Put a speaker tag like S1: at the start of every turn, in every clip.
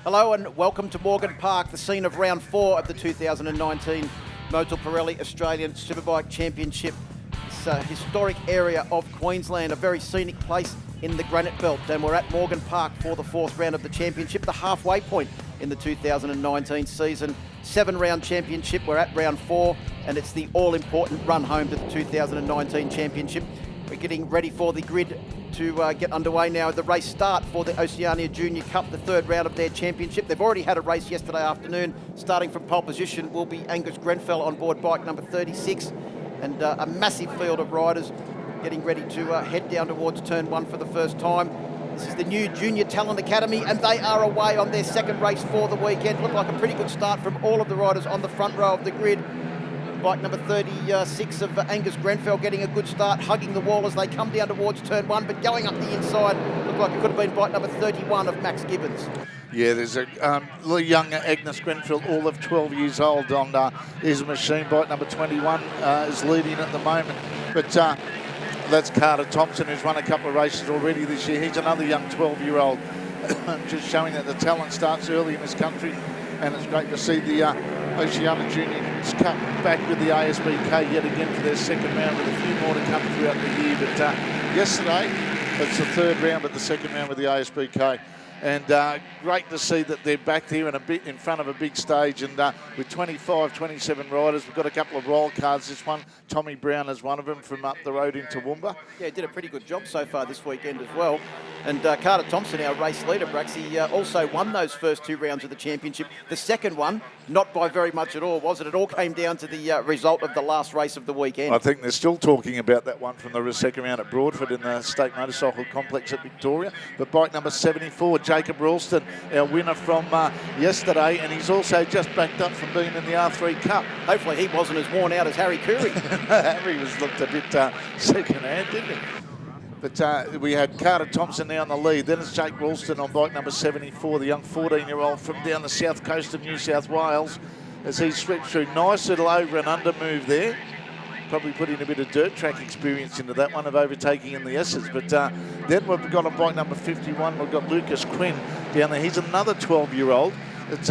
S1: Hello and welcome to Morgan Park, the scene of round 4 of the 2019 Motul Pirelli Australian Superbike Championship. It's a historic area of Queensland, a very scenic place in the Granite Belt, and we're at Morgan Park for the 4th round of the championship, the halfway point in the 2019 season. 7-round championship, we're at round 4, and it's the all-important run home to the 2019 championship. We're getting ready for the grid to get underway now. The race start for the Oceania Junior Cup, the 3rd round of their championship. They've already had a race yesterday afternoon. Starting from pole position will be Angus Grenfell on board bike number 36, and a massive field of riders getting ready to head down towards turn 1 for the first time. This is the new Junior Talent Academy, and they are away on their 2nd race for the weekend. Looked like a pretty good start from all of the riders on the front row of the grid. Bike number 36 of Angus Grenfell getting a good start, hugging the wall as they come down towards turn 1, but going up the inside, looked like it could have been bike number 31 of Max Gibbons.
S2: Yeah, there's a little young Agnes Grenfell, all of 12 years old, on his machine. Bike number 21 is leading at the moment, but that's Carter Thompson, who's won a couple of races already this year. He's another young 12-year-old, just showing that the talent starts early in this country, and it's great to see the Oceania Junior Cup back with the ASBK yet again for their 2nd round, with a few more to come throughout the year. But yesterday, it's the 3rd round, but the 2nd round with the ASBK. And great to see that they're back there and a bit in front of a big stage, and with 25, 27 riders. We've got a couple of wild cards. This one, Tommy Brown is one of them from up the road in Toowoomba.
S1: Yeah, did a pretty good job so far this weekend as well. And Carter Thompson, our race leader, Brax, he also won those first 2 rounds of the championship. The second one, not by very much at all, was it? It all came down to the result of the last race of the weekend.
S2: I think they're still talking about that one from the 2nd round at Broadford in the State Motorcycle Complex at Victoria. But bike number 74, Jacob Ralston, our winner from yesterday, and he's also just backed up from being in the R3 Cup.
S1: Hopefully he wasn't as worn out as Harry Curry.
S2: Harry looked a bit second-hand, didn't he? But we had Carter Thompson now on the lead. Then it's Jake Ralston on bike number 74, the young 14-year-old from down the south coast of New South Wales, as he swept through. Nice little over and under move there. Probably putting a bit of dirt track experience into that one of overtaking in the S's. But then we've got on bike number 51, we've got Lucas Quinn down there. He's another 12-year-old. It's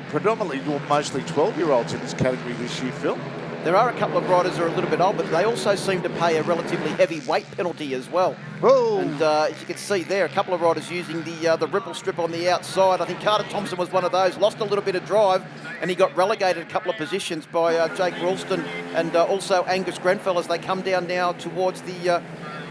S2: predominantly, or mostly 12-year-olds in this category this year, Phil.
S1: There are a couple of riders who are a little bit old, but they also seem to pay a relatively heavy weight penalty as well.
S2: Whoa.
S1: And as you can see there, a couple of riders using the ripple strip on the outside. I think Carter Thompson was one of those, lost a little bit of drive, and he got relegated a couple of positions by Jake Ralston and also Angus Grenfell as they come down now towards the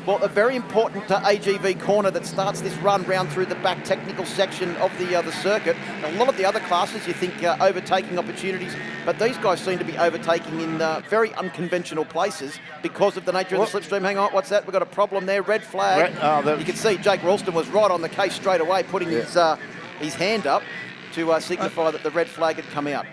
S1: a very important AGV corner that starts this run round through the back technical section of the circuit. A lot of the other classes you think overtaking opportunities, but these guys seem to be overtaking in very unconventional places because of the nature of the slipstream. Hang on, what's that? We've got a problem there. Red flag. You can see Jake Ralston was right on the case straight away, putting his hand up to signify that the red flag had come out.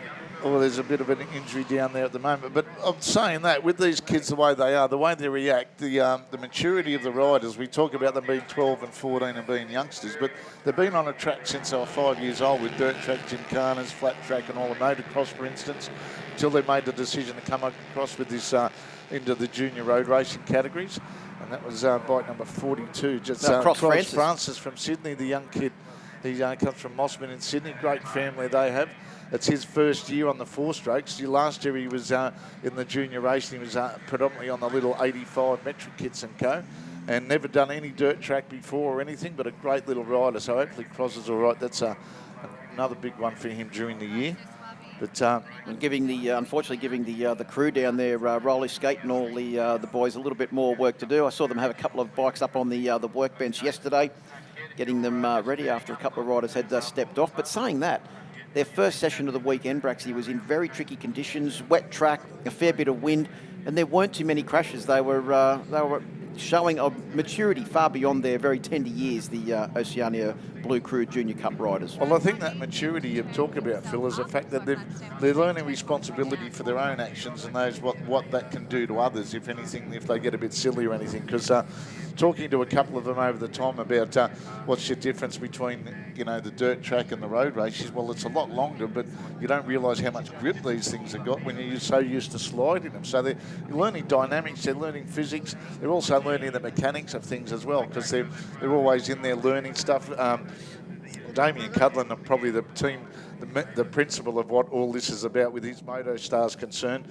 S2: Well, there's a bit of an injury down there at the moment. But I'm saying that, with these kids the way they are, the way they react, the maturity of the riders, we talk about them being 12 and 14 and being youngsters, but they've been on a track since they were 5 years old with dirt track, gymkhanas, flat track and all the motocross, for instance, until they made the decision to come across with this into the junior road racing categories. And that was bike number 42, just
S1: Cross
S2: Francis from Sydney, the young kid. He comes from Mossman in Sydney, great family they have. It's his first year on the 4-strokes. Last year he was in the junior racing. He was predominantly on the little 85 metric kits and co, and never done any dirt track before or anything, but a great little rider. So hopefully crosses all right. That's another big one for him during the year. But
S1: unfortunately giving the crew down there, roller skate and all the boys, a little bit more work to do. I saw them have a couple of bikes up on the workbench yesterday, getting them ready after a couple of riders had stepped off. But saying that, their first session of the weekend, Braxy, was in very tricky conditions, wet track, a fair bit of wind, and there weren't too many crashes. They were showing a maturity far beyond their very tender years, the Oceania Blue Crew Junior Cup riders.
S2: Well, I think that maturity you talk about, Phil, is the fact that they're learning responsibility for their own actions and knows what that can do to others, if anything, if they get a bit silly or anything. Because talking to a couple of them over the time about what's your difference between, the dirt track and the road races, well, it's a lot longer, but you don't realise how much grip these things have got when you're so used to sliding them. So they're learning dynamics, they're learning physics, they're also learning the mechanics of things as well, because they're always in there learning stuff. Damien Cudlin are probably the team, the principle of what all this is about with his Moto Stars concerned.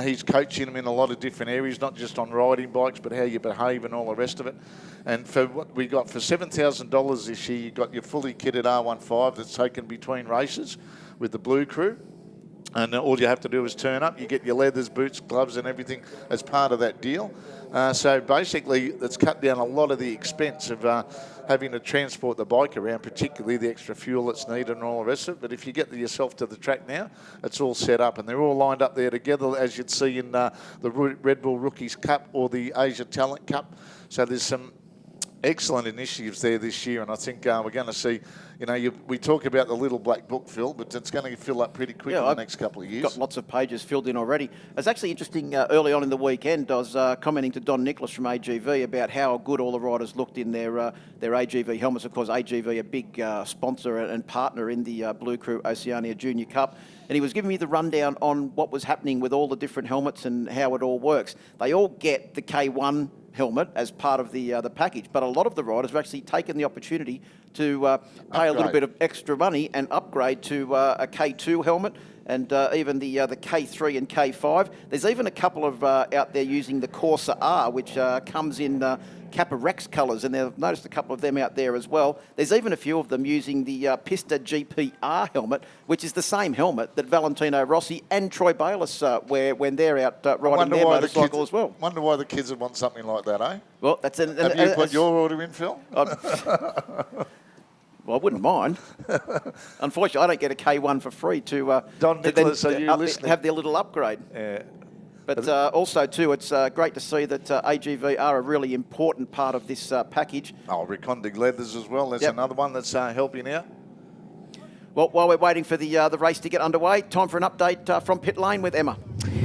S2: He's coaching them in a lot of different areas, not just on riding bikes, but how you behave and all the rest of it. And for what we got for $7,000 this year, you got your fully kitted R15 that's taken between races with the Blue Crew. And all you have to do is turn up. You get your leathers, boots, gloves and everything as part of that deal. So basically, it's cut down a lot of the expense of having to transport the bike around, particularly the extra fuel that's needed and all the rest of it. But if you get yourself to the track now, it's all set up. And they're all lined up there together, as you'd see in the Red Bull Rookies Cup or the Asia Talent Cup. So there's some excellent initiatives there this year, and I think we're going to see, we talk about the little black book, Phil, but it's going to fill up pretty quick in the next couple of years.
S1: Got lots of pages filled in already. It's actually interesting, early on in the weekend, I was commenting to Don Nicholas from AGV about how good all the riders looked in their AGV helmets. Of course, AGV, a big sponsor and partner in the Blue Crew Oceania Junior Cup. And he was giving me the rundown on what was happening with all the different helmets and how it all works. They all get the K1 helmet as part of the package, but a lot of the riders have actually taken the opportunity to pay a little bit of extra money and upgrade to a K2 helmet, and even the K3 and K5. There's even a couple of out there using the Corsa R, which comes in Kappa Rex colours, and I've noticed a couple of them out there as well. There's even a few of them using the Pista GPR helmet, which is the same helmet that Valentino Rossi and Troy Bayliss wear when they're out riding their motorcycle as well.
S2: Wonder why the kids would want something like that, eh?
S1: Well, that's
S2: Have you put your order in, Phil?
S1: Well, I wouldn't mind. Unfortunately, I don't get a K1 for free to
S2: Don Nicholas, are you listening?
S1: Have their little upgrade.
S2: Yeah.
S1: But also, too, it's great to see that AGV are a really important part of this package.
S2: Oh, Recondig Leathers as well. That's another one that's helping out.
S1: Well, while we're waiting for the race to get underway, time for an update from pit lane with Emma.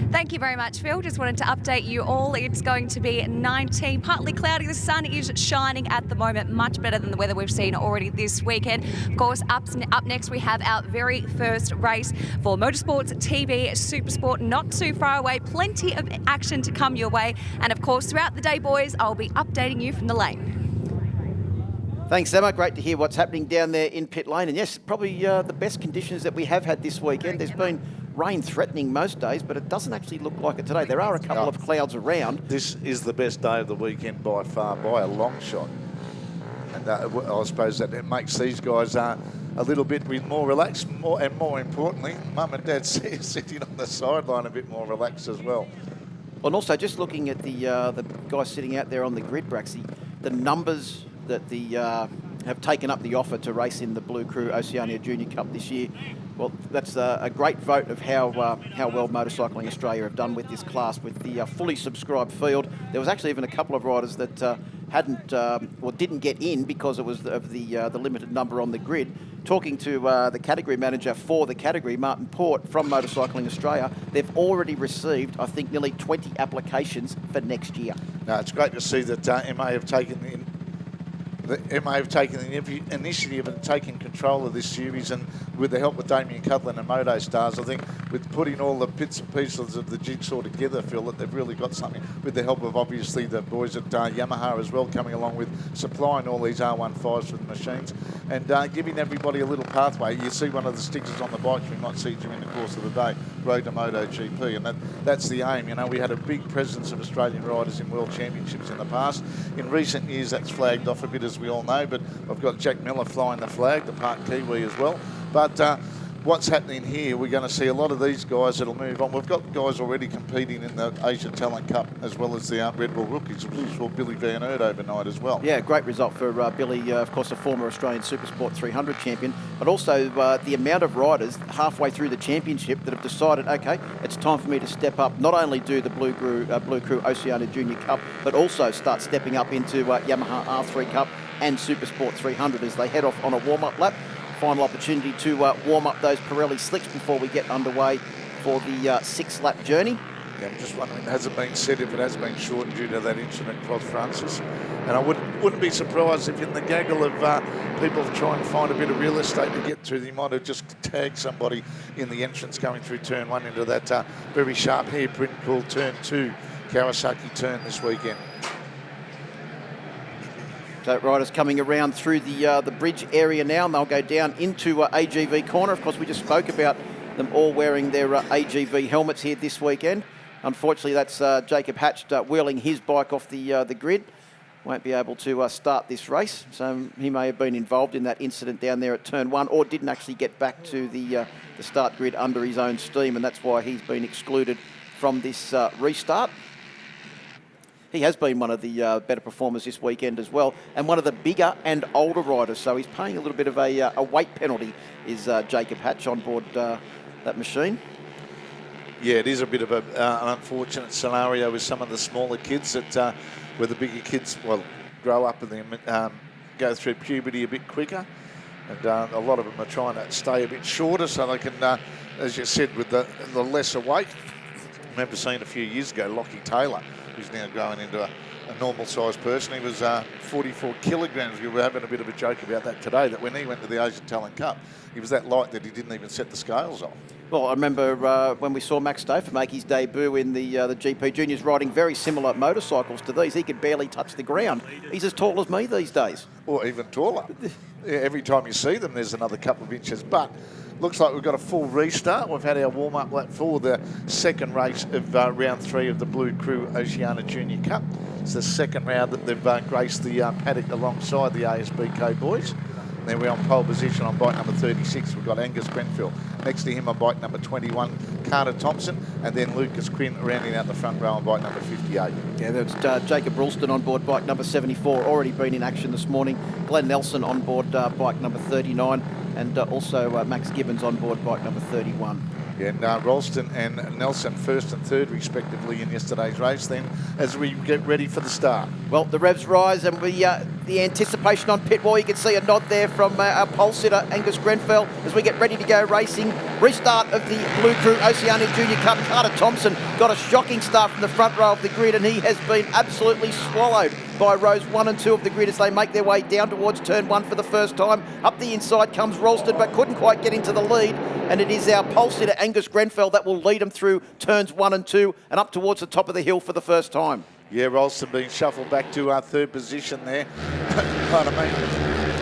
S3: Thank you very much, Phil. Just wanted to update you all. It's going to be 19, partly cloudy. The sun is shining at the moment, much better than the weather we've seen already this weekend. Of course, up next we have our very first race for Motorsports TB Supersport, not too far away. Plenty of action to come your way. And of course, throughout the day, boys, I'll be updating you from the lane.
S1: Thanks, Emma. Great to hear what's happening down there in pit lane. And yes, probably the best conditions that we have had this weekend. There's been rain threatening most days, but it doesn't actually look like it today. There are a couple of clouds around.
S2: This is the best day of the weekend by far, by a long shot. And I suppose that it makes these guys a little bit more relaxed, and more importantly, Mum and Dad sitting on the sideline a bit more relaxed as well.
S1: And also, just looking at the guys sitting out there on the grid, Braxy, the numbers that have taken up the offer to race in the Blue Crew Oceania Junior Cup this year. Well, that's a great vote of how well Motorcycling Australia have done with this class, with the fully subscribed field. There was actually even a couple of riders that hadn't or didn't get in because it was of the limited number on the grid. Talking to the category manager for the category, Martin Port from Motorcycling Australia, they've already received, I think, nearly 20 applications for next year.
S2: Now, it's great to see that MA have taken the initiative and taken control of this series, and with the help of Damien Cudlin and Moto Stars, I think with putting all the bits and pieces of the jigsaw together, Phil, that they've really got something, with the help of obviously the boys at Yamaha as well, coming along with supplying all these R15s for the machines and giving everybody a little pathway. You see one of the stickers on the bikes, we might see during the course of the day, Road to MotoGP, and that's the aim. We had a big presence of Australian riders in World Championships in the past. In recent years, that's flagged off a bit, as we all know, but I've got Jack Miller flying the flag, the part Kiwi as well. But what's happening here, we're going to see a lot of these guys that'll move on. We've got guys already competing in the Asia Talent Cup as well as the Red Bull Rookies, which we saw Billy Van Aert overnight as well.
S1: Yeah, great result for Billy, of course, a former Australian Supersport 300 champion, but also the amount of riders halfway through the championship that have decided, okay, it's time for me to step up, not only do the Blue Crew Oceania Junior Cup, but also start stepping up into Yamaha R3 Cup and Supersport 300 as they head off on a warm-up lap. Final opportunity to warm up those Pirelli slicks before we get underway for the 6-lap journey.
S2: Yeah, I'm just wondering, has it been said if it has been shortened due to that incident, Cloth Francis? And I wouldn't be surprised if in the gaggle of people trying to find a bit of real estate to get through, they might have just tagged somebody in the entrance going through turn 1 into that very sharp hairprint called turn 2 Kawasaki turn this weekend.
S1: So riders coming around through the bridge area now, and they'll go down into AGV corner. Of course, we just spoke about them all wearing their AGV helmets here this weekend. Unfortunately, that's Jacob Hatch wheeling his bike off the grid. Won't be able to start this race. So he may have been involved in that incident down there at turn 1, or didn't actually get back to the start grid under his own steam, and that's why he's been excluded from this restart. He has been one of the better performers this weekend as well, and one of the bigger and older riders. So he's paying a little bit of a weight penalty, is Jacob Hatch on board that machine.
S2: Yeah, it is a bit of an unfortunate scenario with some of the smaller kids that, where the bigger kids, well, grow up and then go through puberty a bit quicker. And a lot of them are trying to stay a bit shorter so they can, as you said, with the lesser weight. I remember seeing a few years ago, Lockie Taylor, who's now growing into a normal-sized person. He was 44 kilograms. We were having a bit of a joke about that today, that when he went to the Asian Talent Cup, he was that light that he didn't even set the scales on.
S1: Well, I remember when we saw Max Stauffer make his debut in the GP Juniors riding very similar motorcycles to these. He could barely touch the ground. He's as tall as me these days.
S2: Or even taller. Every time you see them, there's another couple of inches. But looks like we've got a full restart. We've had our warm-up lap for the second race of round 3 of the Blue Crew Oceania Junior Cup. It's the second round that they've graced the paddock alongside the ASBK boys. Then we're on pole position on bike number 36. We've got Angus Grenfell. Next to him on bike number 21, Carter Thompson. And then Lucas Quinn rounding out the front row on bike number 58.
S1: Yeah, that's Jacob Ralston on board bike number 74. Already been in action this morning. Glenn Nelson on board bike number 39. And also Max Gibbons on board bike number 31.
S2: Yeah, and Ralston and Nelson first and third respectively in yesterday's race then as we get ready for the start.
S1: Well, the revs rise and we the anticipation on pit wall. You can see a nod there from our pole sitter Angus Grenfell as we get ready to go racing. Restart of the Blue Crew Oceania Junior Cup. Carter Thompson got a shocking start from the front row of the grid, and he has been absolutely swallowed by rows 1 and 2 of the grid as they make their way down towards turn 1 for the first time. Up the inside comes Ralston, but couldn't quite get into the lead. And it is our pole sitter Angus Grenfell that will lead them through turns 1 and 2 and up towards the top of the hill for the first time.
S2: Yeah, Ralston being shuffled back to our third position there. Pardon me.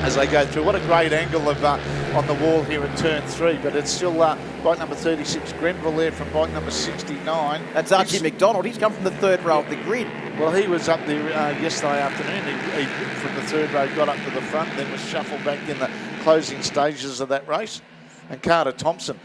S2: As they go through. What a great angle of on the wall here in turn 3, but it's still bike number 36, Grenville there from bike number 69.
S1: That's Archie McDonald. He's come from the third row of the grid.
S2: Well, he was up there yesterday afternoon. He from the third row got up to the front, then was shuffled back in the closing stages of that race. And Carter Thompson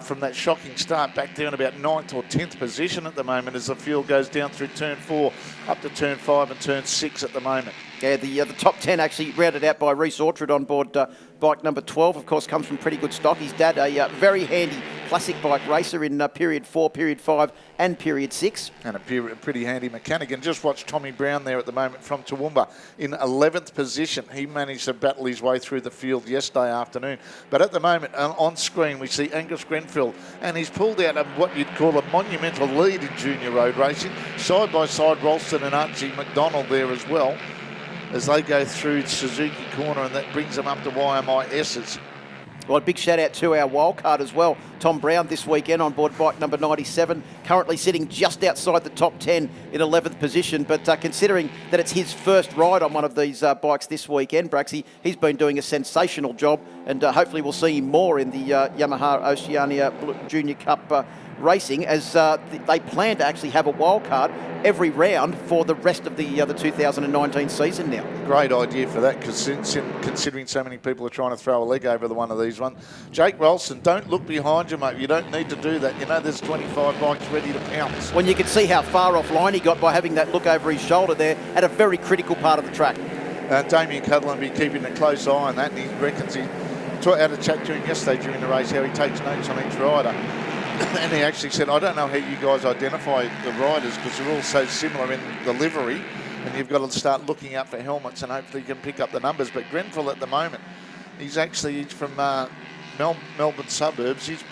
S2: from that shocking start back down about 9th or 10th position at the moment as the field goes down through turn 4 up to turn 5 and turn 6 at the moment.
S1: Yeah, the top 10 actually rounded out by Rhys Orchard on board bike number 12. Of course, comes from pretty good stock. His dad, a very handy classic bike racer in period 4, period 5 and period 6.
S2: And a pretty handy mechanic. And just watch Tommy Brown there at the moment from Toowoomba in 11th position. He managed to battle his way through the field yesterday afternoon. But at the moment, on screen, we see Angus Grenfell, and he's pulled out of what you'd call a monumental lead in junior road racing. Side by side, Ralston and Archie McDonald there as well, as they go through Suzuki corner, and that brings them up to YMIS's.
S1: Well, a big shout out to our wildcard as well, Tom Brown, this weekend on board bike number 97, currently sitting just outside the top 10 in 11th position. But considering that it's his first ride on one of these bikes this weekend, Braxy, he's been doing a sensational job, and hopefully we'll see him more in the Yamaha Oceania Junior Cup racing, as they plan to actually have a wild card every round for the rest of the 2019 season now.
S2: Great idea for that, because considering so many people are trying to throw a leg over the one of these ones. Jake Ralston, don't look behind you, mate. You don't need to do that. You know there's 25 bikes ready to pounce.
S1: When you can see how far offline he got by having that look over his shoulder there at a very critical part of the track.
S2: Damien Cudlin will be keeping a close eye on that, and he reckons he had a chat to him yesterday during the race how he takes notes on each rider. And he actually said, I don't know how you guys identify the riders, because they're all so similar in the livery, and you've got to start looking out for helmets, and hopefully you can pick up the numbers. But Grenfell at the moment, he's from Melbourne suburbs. He's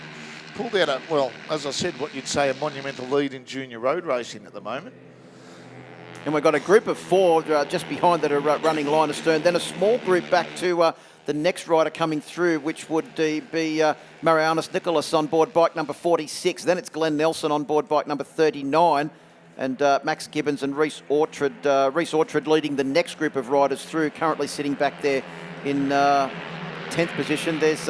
S2: pulled out well, as I said, what you'd say a monumental lead in junior road racing at the moment.
S1: And we've got a group of 4 just behind that are running line astern. Then a small group back to the next rider coming through, which would be Marianus Nicholas on board bike number 46. Then it's Glenn Nelson on board bike number 39. And Max Gibbons and Reece Orchard leading the next group of riders through, currently sitting back there in 10th position. There's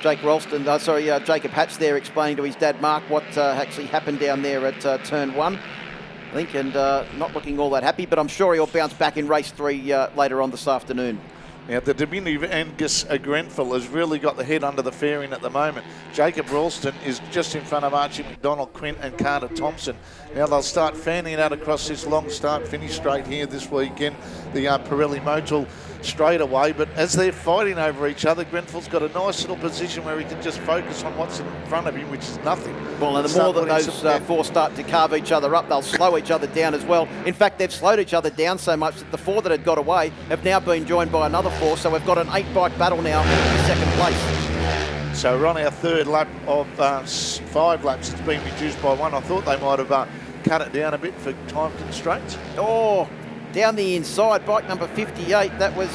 S1: Jacob Hatch there explaining to his dad Mark what actually happened down there at turn 1, I think, and not looking all that happy, but I'm sure he'll bounce back in race 3 later on this afternoon.
S2: Now, the diminutive Angus Grenfell has really got the head under the fairing at the moment. Jacob Ralston is just in front of Archie McDonald, Quint and Carter Thompson. Now, they'll start fanning out across this long start-finish straight here this weekend, the Pirelli Motul straightaway. But as they're fighting over each other, Grenfell's got a nice little position where he can just focus on what's in front of him, which is nothing.
S1: Well, and the more that those four start to carve each other up, they'll slow each other down as well. In fact, they've slowed each other down so much that the 4 that had got away have now been joined by another 4. So we've got an 8-bike battle now for second place.
S2: So we're on our third lap of 5 laps. It's been reduced by 1. I thought they might have cut it down a bit for time constraints.
S1: Oh, down the inside, bike number 58, that was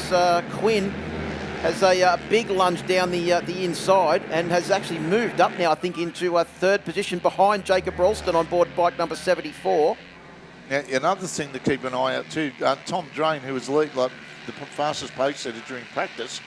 S1: Quinn, has a big lunge down the inside and has actually moved up now, I think, into a 3rd position behind Jacob Ralston on board bike number 74.
S2: Now, another thing to keep an eye out too, Tom Drain, who was the fastest pace setter during practice,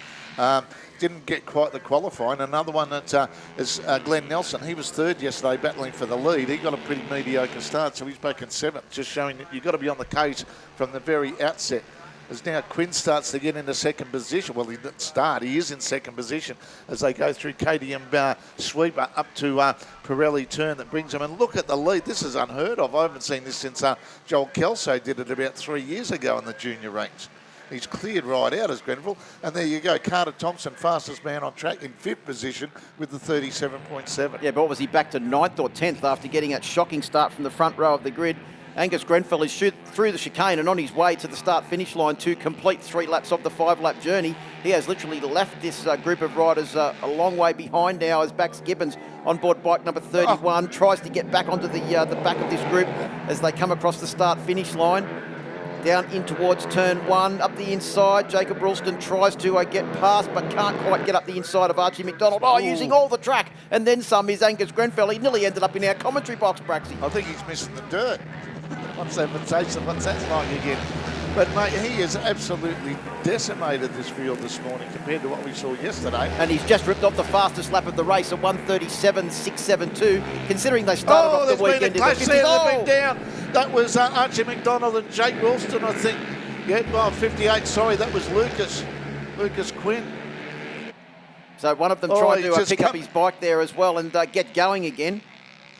S2: didn't get quite the qualifying. Another one that is Glenn Nelson. He was 3rd yesterday, battling for the lead. He got a pretty mediocre start, so he's back in 7th, just showing that you've got to be on the case from the very outset. As now Quinn starts to get into 2nd position. Well, he didn't start. He is in 2nd position as they go through KTM sweeper up to Pirelli turn that brings them. And look at the lead. This is unheard of. I haven't seen this since Joel Kelso did it about 3 years ago in the junior ranks. He's cleared right out as Grenfell. And there you go. Carter Thompson, fastest man on track in 5th position with the 37.7.
S1: Yeah, but what was he, back to 9th or 10th after getting that shocking start from the front row of the grid? Angus Grenfell is through the chicane and on his way to the start-finish line to complete 3 laps of the 5-lap journey. He has literally left this group of riders a long way behind now as Max Gibbons on board bike number 31 tries to get back onto the back of this group as they come across the start-finish line. Down in towards turn 1, up the inside. Jacob Ralston tries to get past, but can't quite get up the inside of Archie McDonald. Oh, using all the track. And then some is Angus Grenfell. He nearly ended up in our commentary box, Braxy.
S2: I think he's missing the dirt. What's that like again? But, mate, he has absolutely decimated this field this morning compared to what we saw yesterday.
S1: And he's just ripped off the fastest lap of the race at 1:37.672, considering they started off the weekend in the 50s.
S2: They've been down. That was Archie McDonald and Jake Ralston, I think. Yeah, well, 58, sorry, that was Lucas Quinn.
S1: So one of them tried to pick up his bike there as well and get going again.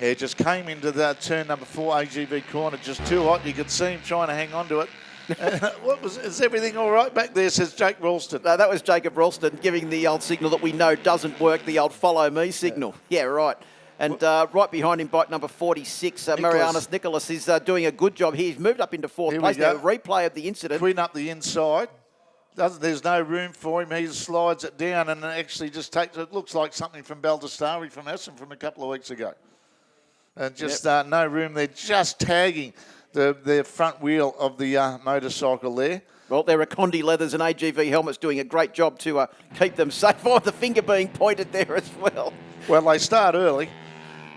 S2: Yeah, just came into that turn number 4 AGV corner, just too hot. You could see him trying to hang on to it. Is everything all right back there, says Jake Ralston.
S1: No, that was Jacob Ralston giving the old signal that we know doesn't work, the old follow me signal. Yeah, right. And right behind him, bike number 46, Marianus Nicholas is doing a good job here. He's moved up into 4th place. Now, replay of the incident.
S2: Quinn up the inside. There's no room for him. He slides it down and actually just takes it. Looks like something from Baldestari from Essen from a couple of weeks ago. And just no room there, just tagging the front wheel of the motorcycle there.
S1: Well, there are Condi Leathers and AGV helmets doing a great job to keep them safe. Oh, the finger being pointed there as well.
S2: Well, they start early.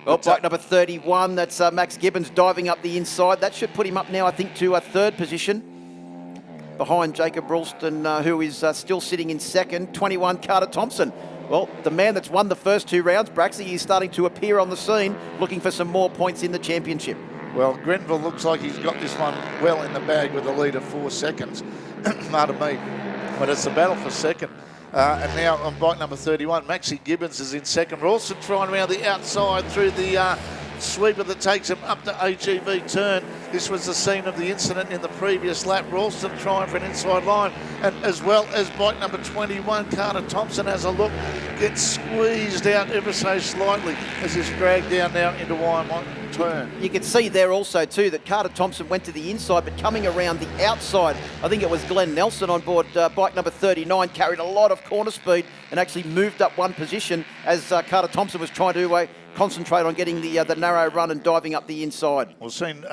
S1: Well, bike number 31, that's Max Gibbons diving up the inside. That should put him up now, I think, to a 3rd position. Behind Jacob Ralston, who is still sitting in 2nd. 21, Carter Thompson. Well, the man that's won the first 2 rounds, Braxy, is starting to appear on the scene, looking for some more points in the championship.
S2: Well, Grenville looks like he's got this one well in the bag with a lead of 4 seconds. Pardon me. But it's a battle for 2nd. And now on bike number 31, Maxie Gibbons is in 2nd. Ralston trying around the outside through the sweeper that takes him up to AGV turn. This was the scene of the incident in the previous lap. Ralston trying for an inside line, and as well as bike number 21, Carter Thompson has a look, gets squeezed out ever so slightly as he's dragged down now into Wyoming turn.
S1: You can see there also too that Carter Thompson went to the inside, but coming around the outside, I think it was Glenn Nelson on board bike number 39, carried a lot of corner speed and actually moved up 1 position as Carter Thompson was trying to concentrate on getting the narrow run and diving up the inside.
S2: We've seen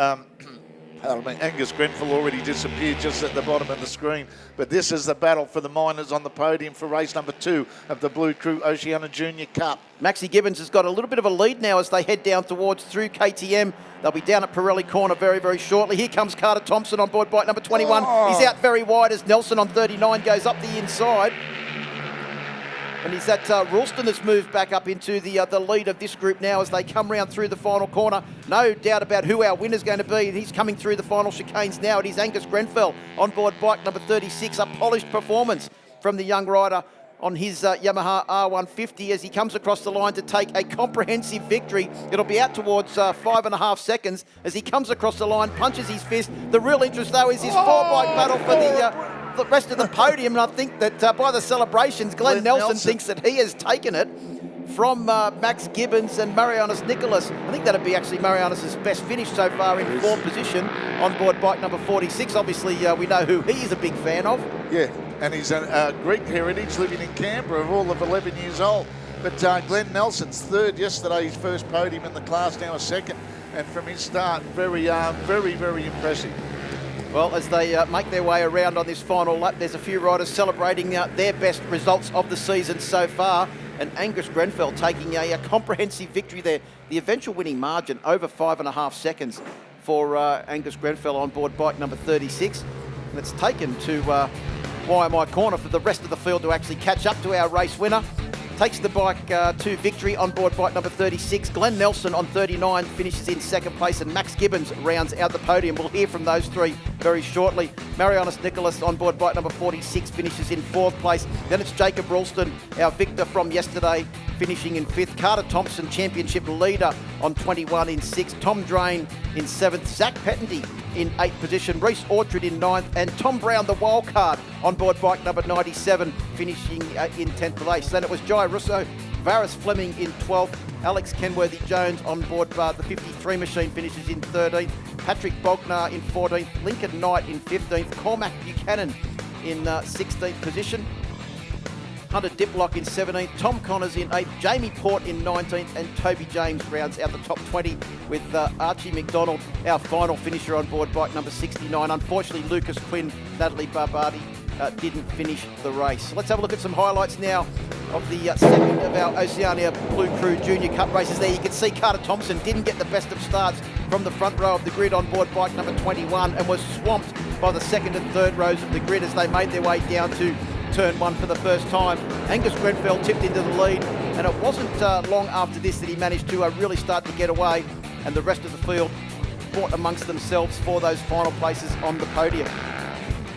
S2: Angus Grenfell already disappeared just at the bottom of the screen. But this is the battle for the minors on the podium for race number 2 of the Blue Crew Oceania Junior Cup.
S1: Maxi Gibbons has got a little bit of a lead now as they head down towards through KTM. They'll be down at Pirelli Corner very, very shortly. Here comes Carter Thompson on board bike number 21. He's out very wide as Nelson on 39 goes up the inside. And is that Ralston that's moved back up into the lead of this group now as they come round through the final corner. No doubt about who our winner's going to be. He's coming through the final chicanes now. It is Angus Grenfell on board bike number 36. A polished performance from the young rider on his Yamaha R150 as he comes across the line to take a comprehensive victory. It'll be out towards 5.5 seconds as he comes across the line, punches his fist. The real interest, though, is his four-bike battle for the rest of the podium, and I think that by the celebrations, Glenn Nelson thinks that he has taken it from Max Gibbons and Marianus Nicholas. I think that'd be actually Marianus' best finish so far in fourth position on board bike number 46. Obviously, we know who he's a big fan of.
S2: Yeah, and he's a Greek heritage, living in Canberra, of all of 11 years old. But Glenn Nelson's third yesterday, his first podium in the class, now a second. And from his start, very, very impressive.
S1: Well, as they make their way around on this final lap, there's a few riders celebrating their best results of the season so far. And Angus Grenfell taking a comprehensive victory there. The eventual winning margin over 5.5 seconds for Angus Grenfell on board bike number 36. And it's taken to YMI Corner for the rest of the field to actually catch up to our race winner. Takes the bike to victory on board bike number 36. Glenn Nelson on 39 finishes in second place, and Max Gibbons rounds out the podium. We'll hear from those three very shortly. Marianus Nicholas on board bike number 46 finishes in fourth place. Then it's Jacob Ralston, our victor from yesterday, finishing in fifth. Carter Thompson, championship leader on 21 in sixth. Tom Drain in seventh. Zach Pettendy in eighth position. Reece Orchard in ninth. And Tom Brown, the wild card, on board bike number 97, finishing in 10th place. Then it was Jai Russo, Varys Fleming in 12th. Alex Kenworthy-Jones on board the 53 machine finishes in 13th. Patrick Bognar in 14th. Lincoln Knight in 15th. Cormac Buchanan in 16th position. Hunter Diplock in 17th, Tom Connors in 8th, Jamie Port in 19th, and Toby James rounds out the top 20 with Archie McDonald, our final finisher on board bike number 69. Unfortunately, Lucas Quinn, Natalie Barbardi didn't finish the race. Let's have a look at some highlights now of the second of our Oceania Blue Crew Junior Cup races there. You can see Carter Thompson didn't get the best of starts from the front row of the grid on board bike number 21 and was swamped by the second and third rows of the grid as they made their way down to turn one for the first time. Angus Grenfell tipped into the lead, and it wasn't long after this that he managed to really start to get away, and the rest of the field fought amongst themselves for those final places on the podium.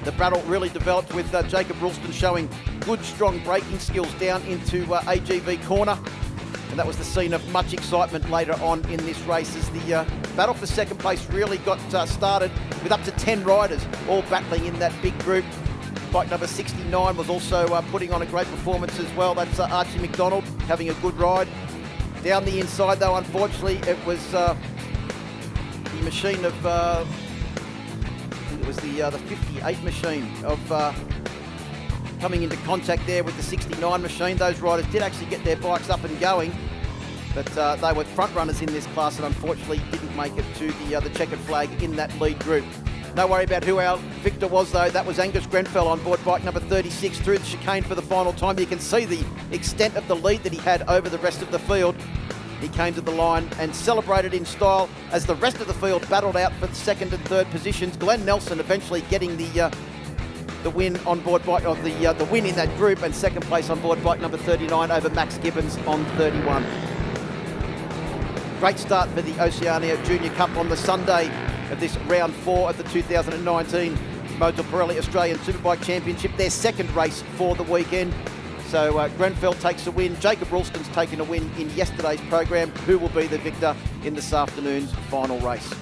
S1: The battle really developed with Jacob Ralston showing good, strong braking skills down into AGV corner, and that was the scene of much excitement later on in this race as the battle for second place really got started with up to 10 riders all battling in that big group. Bike number 69 was also putting on a great performance as well. That's Archie McDonald having a good ride. Down the inside though, unfortunately, it was the machine of, I think it was the 58 machine of coming into contact there with the 69 machine. Those riders did actually get their bikes up and going, but they were front runners in this class and unfortunately didn't make it to the checkered flag in that lead group. No worry about who our victor was though. That was Angus Grenfell on board bike number 36 through the chicane for the final time. You can see the extent of the lead that he had over the rest of the field. He came to the line and celebrated in style as the rest of the field battled out for the second and third positions. Glenn Nelson eventually getting the win on board bike of the win in that group, and second place on board bike number 39 over Max Gibbons on 31. Great start for the Oceania Junior Cup on the Sunday of this round 4 of the 2019 Motor Pirelli Australian Superbike Championship, their second race for the weekend. So Grenfell takes a win. Jacob Ralston's taken a win in yesterday's program. Who will be the victor in this afternoon's final race?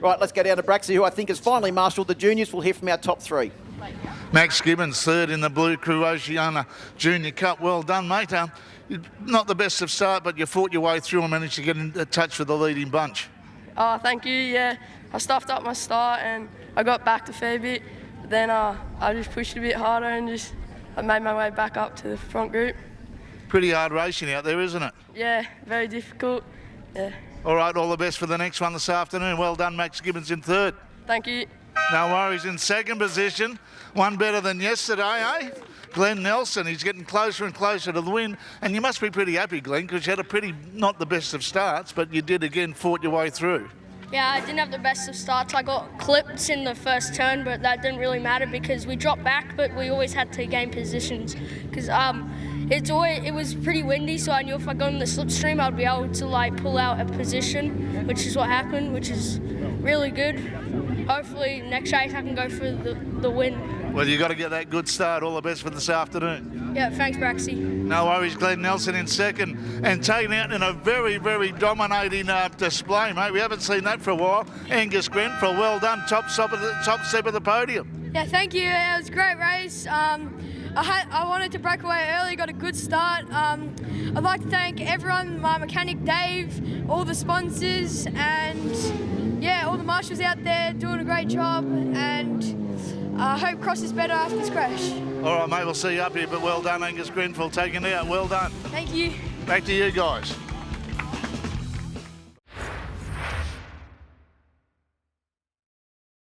S1: Right, let's go down to Braxy, who I think has finally marshalled the juniors. We'll hear from our top three.
S2: Max Gibbons, third in the Blue Crew Oceania Junior Cup. Well done, mate. Not the best of start, but you fought your way through and managed to get in touch with the leading bunch.
S4: Oh, thank you. Yeah, I stuffed up my start and I got backed a fair bit. Then I just pushed a bit harder and I made my way back up to the front group.
S2: Pretty hard racing out there, isn't it?
S4: Yeah, very difficult. Yeah.
S2: All right, all the best for the next one this afternoon. Well done, Max Gibbons in third.
S4: Thank you.
S2: No worries, in second position. One better than yesterday, eh? Glenn Nelson, he's getting closer and closer to the win. And you must be pretty happy, Glenn, because you had a pretty, not the best of starts, but you did again, fought your way through.
S5: Yeah, I didn't have the best of starts. I got clipped in the first turn, but that didn't really matter because we dropped back, but we always had to gain positions. Because it was pretty windy, so I knew if I got in the slipstream, I'd be able to like pull out a position, which is what happened, which is really good. Hopefully next race I can go for the win.
S2: Well, you got to get that good start. All the best for this afternoon.
S5: Yeah, thanks, Braxy.
S2: No worries, Glenn Nelson in second and taken out in a very, very dominating display, mate. We haven't seen that for a while. Angus Grenfell, well done, top step of the podium.
S6: Yeah, thank you. It was a great race. I wanted to break away early, got a good start. I'd like to thank everyone, my mechanic Dave, all the sponsors, and yeah, all the marshals out there doing a great job, and I hope Cross is better after this crash.
S2: All right, mate, we'll see you up here, but well done, Angus Grenfell, taking it out. Well done.
S6: Thank you.
S2: Back to you guys.